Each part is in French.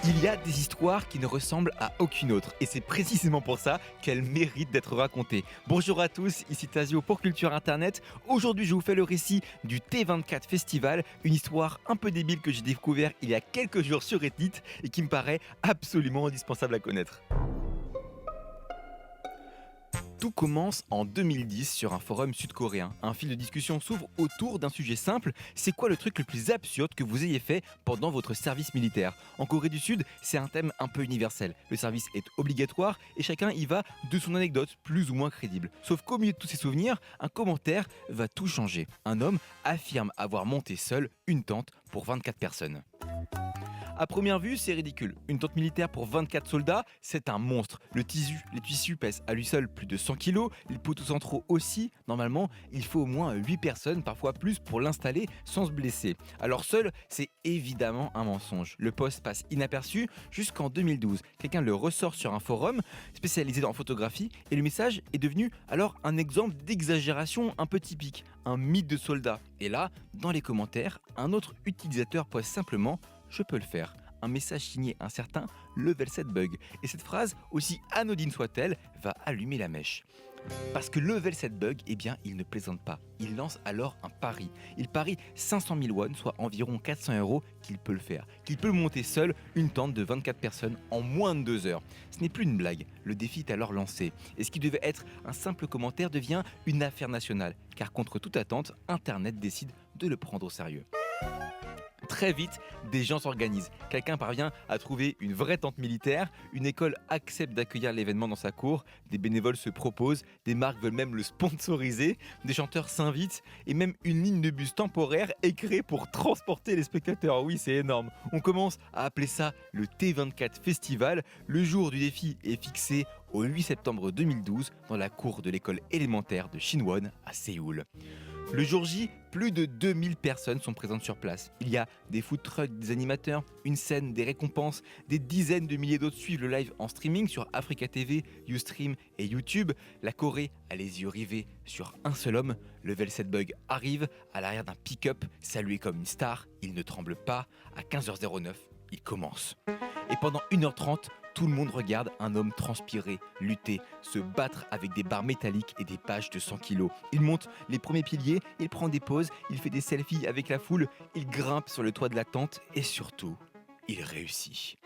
Il y a des histoires qui ne ressemblent à aucune autre et c'est précisément pour ça qu'elles méritent d'être racontées. Bonjour à tous, ici Tazio pour Culture Internet. Aujourd'hui je vous fais le récit du T24 Festival, une histoire un peu débile que j'ai découvert il y a quelques jours sur Reddit et qui me paraît absolument indispensable à connaître. Tout commence en 2010 sur un forum sud-coréen. Un fil de discussion s'ouvre autour d'un sujet simple. C'est quoi le truc le plus absurde que vous ayez fait pendant votre service militaire? En Corée du Sud, c'est un thème un peu universel. Le service est obligatoire et chacun y va de son anecdote plus ou moins crédible. Sauf qu'au milieu de tous ces souvenirs, un commentaire va tout changer. Un homme affirme avoir monté seul une tente pour 24 personnes. À première vue, c'est ridicule. Une tente militaire pour 24 soldats, c'est un monstre. Les tissus pèsent à lui seul plus de 100 kg, les poteaux centraux aussi. Normalement, il faut au moins 8 personnes, parfois plus, pour l'installer sans se blesser. Alors seul, c'est évidemment un mensonge. Le poste passe inaperçu jusqu'en 2012. Quelqu'un le ressort sur un forum spécialisé en photographie et le message est devenu alors un exemple d'exagération un peu typique, un mythe de soldat. Et là, dans les commentaires, un autre utilisateur pose simplement je peux le faire. Un message signé un certain Level 7 Bug. Et cette phrase, aussi anodine soit-elle, va allumer la mèche. Parce que Level 7 Bug, eh bien, il ne plaisante pas. Il lance alors un pari. Il parie 500 000 won, soit environ 400 € qu'il peut le faire. Qu'il peut monter seul une tente de 24 personnes en moins de 2 heures. Ce n'est plus une blague. Le défi est alors lancé. Et ce qui devait être un simple commentaire devient une affaire nationale. Car contre toute attente, Internet décide de le prendre au sérieux. Très vite, des gens s'organisent. Quelqu'un parvient à trouver une vraie tente militaire, une école accepte d'accueillir l'événement dans sa cour, des bénévoles se proposent, des marques veulent même le sponsoriser, des chanteurs s'invitent et même une ligne de bus temporaire est créée pour transporter les spectateurs. Oui, c'est énorme. On commence à appeler ça le T24 Festival. Le jour du défi est fixé au 8 septembre 2012 dans la cour de l'école élémentaire de Shinwon à Séoul. Le jour J, plus de 2000 personnes sont présentes sur place. Il y a des food trucks, des animateurs, une scène, des récompenses, des dizaines de milliers d'autres suivent le live en streaming sur Africa TV, Ustream et YouTube. La Corée a les yeux rivés sur un seul homme. Level 7 Bug arrive à l'arrière d'un pick-up, salué comme une star. Il ne tremble pas. À 15h09, il commence. Et pendant 1h30, tout le monde regarde un homme transpirer, lutter, se battre avec des barres métalliques et des pages de 100 kg. Il monte les premiers piliers, il prend des pauses, il fait des selfies avec la foule, il grimpe sur le toit de la tente et surtout, il réussit.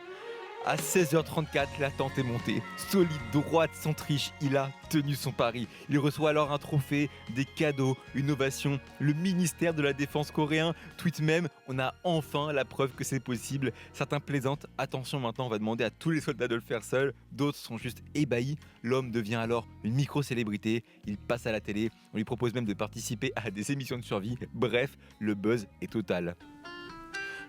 À 16h34, la tente est montée. Solide, droite, sans triche, il a tenu son pari. Il reçoit alors un trophée, des cadeaux, une ovation. Le ministère de la Défense coréen tweet même « On a enfin la preuve que c'est possible ». Certains plaisantent « Attention, maintenant on va demander à tous les soldats de le faire seuls ». D'autres sont juste ébahis. L'homme devient alors une micro-célébrité. Il passe à la télé. On lui propose même de participer à des émissions de survie. Bref, le buzz est total.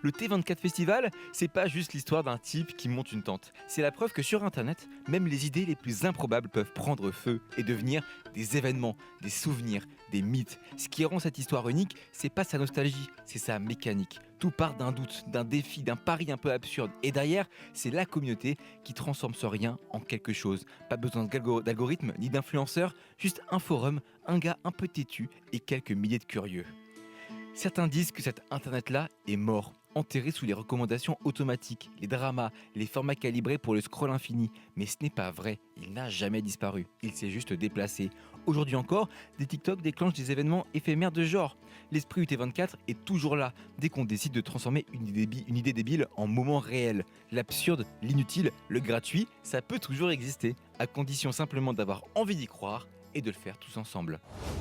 Le T24 Festival, c'est pas juste l'histoire d'un type qui monte une tente. C'est la preuve que sur internet, même les idées les plus improbables peuvent prendre feu et devenir des événements, des souvenirs, des mythes. Ce qui rend cette histoire unique, c'est pas sa nostalgie, c'est sa mécanique. Tout part d'un doute, d'un défi, d'un pari un peu absurde. Et derrière, c'est la communauté qui transforme ce rien en quelque chose. Pas besoin d'algorithme ni d'influenceurs, juste un forum, un gars un peu têtu et quelques milliers de curieux. Certains disent que cet internet-là est mort, enterré sous les recommandations automatiques, les dramas, les formats calibrés pour le scroll infini. Mais ce n'est pas vrai, il n'a jamais disparu, il s'est juste déplacé. Aujourd'hui encore, des TikTok déclenchent des événements éphémères de genre. L'esprit UT24 est toujours là, dès qu'on décide de transformer une idée débile en moment réel. L'absurde, l'inutile, le gratuit, ça peut toujours exister, à condition simplement d'avoir envie d'y croire et de le faire tous ensemble.